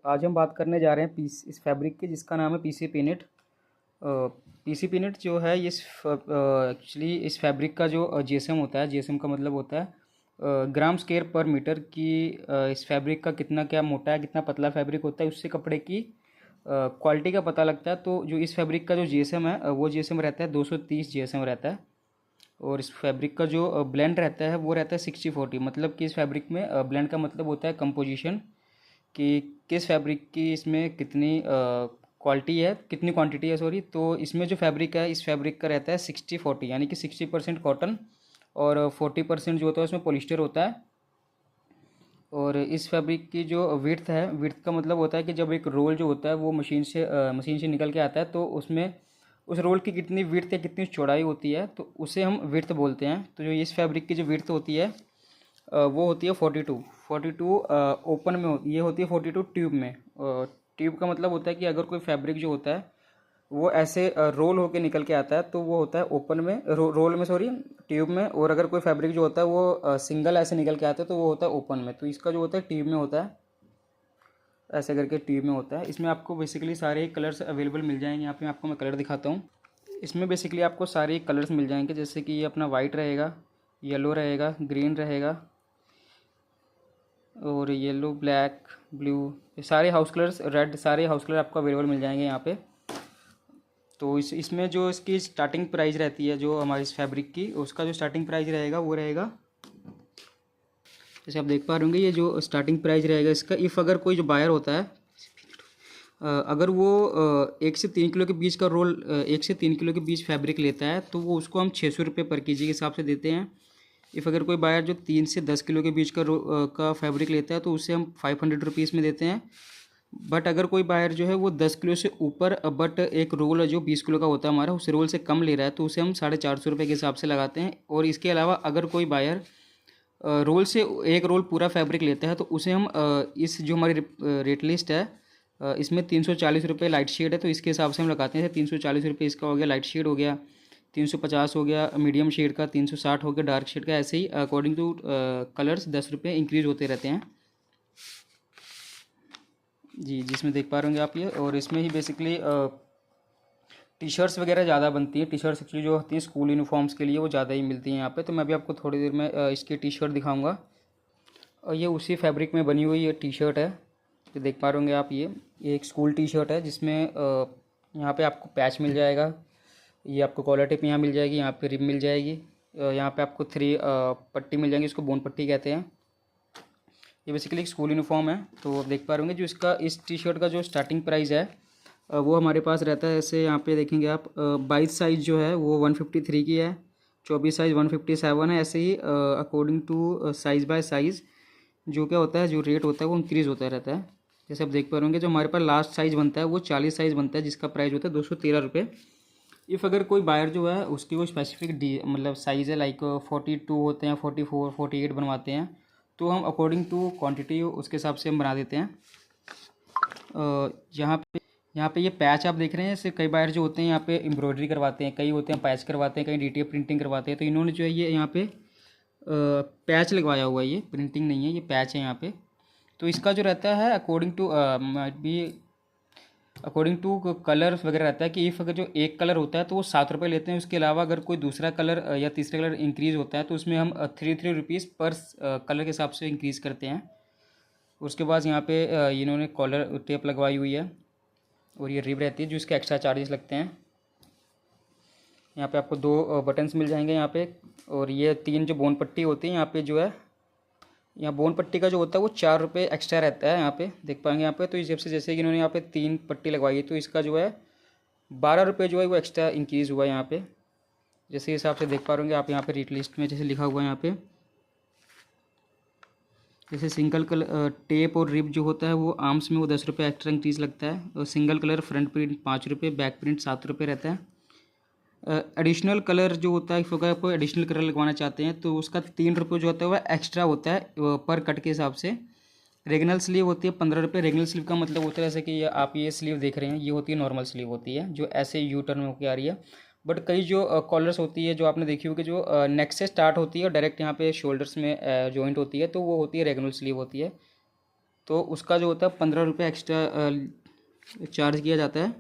आज हम बात करने जा रहे हैं इस फैब्रिक की, जिसका नाम है पीसी पिनिट। पीसी पिनिट जो है ये एक्चुअली इस फैब्रिक का जो जीएसएम होता है, जीएसएम का मतलब होता है ग्राम स्क्वायर पर मीटर की। इस फैब्रिक का कितना क्या मोटा है, कितना पतला फैब्रिक होता है, उससे कपड़े की क्वालिटी का पता लगता है। तो जो इस फैब्रिक का जो जीएसएम है वो जीएसएम रहता है 230 जीएसएम रहता है। और इस फैब्रिक का जो ब्लेंड रहता है वो रहता है 60-40। मतलब कि इस फैब्रिक में ब्लेंड का मतलब होता है कंपोजिशन, कि किस फैब्रिक की इसमें कितनी क्वालिटी है, कितनी क्वांटिटी है सॉरी। तो इसमें जो फैब्रिक है, इस फैब्रिक का रहता है 60-40, यानी कि 60% कॉटन और 40% जो होता है उसमें पॉलिस्टर होता है। और इस फैब्रिक की जो विड्थ है, विड्थ का मतलब होता है कि जब एक रोल जो होता है वो मशीन से निकल के आता है, तो उसमें उस रोल की कितनी विड्थ या कितनी चौड़ाई होती है, तो उसे हम विड्थ बोलते हैं। तो जो इस फैब्रिक की जो विड्थ होती है वो होती है 42 ओपन में ये होती है 42 ट्यूब में। ट्यूब का मतलब होता है कि अगर कोई फैब्रिक जो होता है वो ऐसे रोल होके निकल के आता है तो वो होता है ओपन में, रोल में सॉरी, ट्यूब में। और अगर कोई फैब्रिक जो होता है वो सिंगल ऐसे निकल के आता है तो वो होता है ओपन में। तो इसका जो होता है ट्यूब में होता है, ऐसे करके ट्यूब में होता है। इसमें आपको बेसिकली सारे कलर्स अवेलेबल मिल जाएंगे। यहाँ पे आपको मैं कलर दिखाता हूँ। इसमें बेसिकली आपको सारे कलर्स मिल जाएंगे, जैसे कि ये अपना वाइट रहेगा, येलो रहेगा, ग्रीन रहेगा, और येलो, ब्लैक, ब्लू, ये सारे हाउस कलर्स, रेड, सारे हाउस कलर आपको अवेलेबल मिल जाएंगे यहाँ पे। तो इसमें जो इसकी स्टार्टिंग प्राइस रहती है जो हमारी इस फैब्रिक की, उसका जो स्टार्टिंग प्राइस रहेगा वो रहेगा, जैसे आप देख पा रहे होंगे, ये जो स्टार्टिंग प्राइस रहेगा इसका, इफ़ अगर कोई जो बायर होता है अगर वो 1 से 3 किलो के बीच का रोल 1 से 3 किलो के बीच फैब्रिक लेता है तो वो उसको हम 600 रुपये पर केजी के हिसाब से देते हैं। इफ़ अगर कोई बायर जो 3 से 10 किलो के बीच का फैब्रिक लेता है तो उसे हम 500 रुपीज़ में देते हैं। बट अगर कोई बायर जो है वो 10 किलो से ऊपर, बट एक रोल है जो 20 किलो का होता है हमारा, उस रोल से कम ले रहा है, तो उसे हम 450 रुपये के हिसाब से लगाते हैं। और इसके अलावा अगर कोई बायर रोल से एक रोल पूरा फैब्रिक लेता है तो उसे हम इस जो हमारी रेट लिस्ट है इसमें 340 रुपये लाइट शेड है, तो इसके हिसाब से हम लगाते हैं। 340 रुपये इसका हो गया, लाइट शेड हो गया 350 हो गया, मीडियम शेड का 360 हो गया, डार्क शेड का ऐसे ही अकॉर्डिंग टू कलर्स 10 रुपये इंक्रीज होते रहते हैं जी, जिसमें देख पा रहे होंगे आप ये। और इसमें ही बेसिकली टी शर्ट्स वगैरह ज़्यादा बनती हैं। टी शर्ट्स एक्चुअली जो होती हैं स्कूल यूनिफॉर्म्स के लिए वो ज़्यादा ही मिलती हैं यहाँ पे। तो मैं भी आपको थोड़ी देर में इसकी टी शर्ट दिखाऊंगा। और ये उसी फैब्रिक में बनी हुई ये टी शर्ट है, तो देख पा रहे होंगे आप। ये एक स्कूल टी शर्ट है जिसमें यहाँ पे आपको पैच मिल जाएगा, ये आपको कॉलर टिप यहाँ मिल जाएगी, यहाँ पे रिब मिल जाएगी, यहाँ पे आपको 3 पट्टी मिल जाएंगी, इसको बोन पट्टी कहते हैं। ये बेसिकली एक स्कूल यूनिफॉर्म है। तो आप देख पा रहे होंगे जो इसका इस टी शर्ट का जो स्टार्टिंग प्राइस है वो हमारे पास रहता है, ऐसे यहाँ पे देखेंगे आप 22 साइज़ जो है वो 153 की है, 24 साइज़ 157 है। ऐसे ही according to size by size जो क्या होता है, जो रेट होता है वो इंक्रीज़ होता रहता है। जैसे आप देख पा रहे होंगे जो हमारे पास लास्ट साइज़ बनता है वो 40 साइज़ बनता है, जिसका प्राइस होता है 213 रुपये। इफ़ अगर कोई बायर जो है उसकी कोई स्पेसिफिक मतलब साइज़ है, लाइक 42 होते हैं, 44, 48 बनवाते हैं, तो हम अकॉर्डिंग टू क्वांटिटी उसके हिसाब से हम बना देते हैं। यहाँ पे ये पैच आप देख रहे हैं, इससे कई बायर जो होते हैं यहाँ पे एम्ब्रॉयडरी करवाते हैं, कई होते हैं पैच करवाते हैं, कई डिटेल प्रिंटिंग करवाते हैं। तो इन्होंने जो है ये यहाँ पे पैच लगवाया हुआ है, ये प्रिंटिंग नहीं है, ये पैच है यहाँ पे। तो इसका जो रहता है अकॉर्डिंग टू कलर वगैरह रहता है कि इफ़ अगर जो एक कलर होता है तो वो 7 रुपये लेते हैं। उसके अलावा अगर कोई दूसरा कलर या तीसरा कलर इंक्रीज़ होता है तो उसमें हम 3 रुपीज़ पर कलर के हिसाब से इंक्रीज़ करते हैं। उसके बाद यहाँ पे इन्होंने कॉलर टेप लगवाई हुई है और ये रिब रहती है जो इसके एक्स्ट्रा चार्जेस लगते हैं। यहाँ पे आपको 2 बटन्स मिल जाएंगे यहाँ पे, और ये 3 जो बोन पट्टी होती है यहाँ पे जो है, यहाँ बोन पट्टी का जो होता है वो 4 रुपये एक्स्ट्रा रहता है, यहाँ पे देख पाएंगे यहाँ पे। तो इस हिसाब से जैसे कि इन्होंने यहाँ पे 3 पट्टी लगवाई है तो इसका जो है 12 रुपये जो है वो एक्स्ट्रा इंक्रीज़ हुआ है यहाँ पे, जैसे हिसाब से देख पा रहे होंगे आप। यहाँ पे रेट लिस्ट में जैसे लिखा हुआ है यहाँ पे, जैसे सिंगल कलर टेप और रिब जो होता है वो आर्म्स में वो 10 रुपये एक्स्ट्रा इंक्रीज़ लगता है, और सिंगल कलर फ्रंट प्रिंट 5 रुपये, बैक प्रिंट 7 रुपये रहता है। एडिशनल कलर जो होता है, अगर आप एडिशनल कलर लगवाना चाहते हैं तो उसका 3 रुपये जो होता है वह एक्स्ट्रा होता है पर कट के हिसाब से। रेगनल स्लीव होती है 15 रुपये। रेगनल स्लीव का मतलब होता है जैसे कि आप ये स्लीव देख रहे हैं, ये होती है नॉर्मल स्लीव होती है जो ऐसे यू टर्न होकर आ रही है। बट कई जो कॉलर्स होती है जो आपने देखी होगी जो नेक से स्टार्ट होती है और डायरेक्ट यहाँ पे शोल्डर्स में जॉइंट होती है, तो वो होती है रेगनल स्लीव होती है। तो उसका जो होता है 15 रुपये एक्स्ट्रा चार्ज किया जाता है।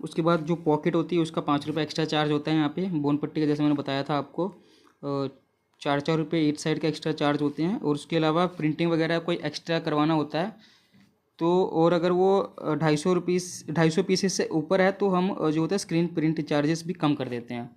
उसके बाद जो पॉकेट होती है उसका 5 रुपये एक्स्ट्रा चार्ज होता है यहाँ पे बोन पट्टी का, जैसे मैंने बताया था आपको। 4-4 रुपये ईच साइड का एक्स्ट्रा चार्ज होते हैं। और उसके अलावा प्रिंटिंग वगैरह कोई एक्स्ट्रा करवाना होता है तो, और अगर वो 250 पीसेस से ऊपर है तो हम जो होता है स्क्रीन प्रिंट चार्जेस भी कम कर देते हैं।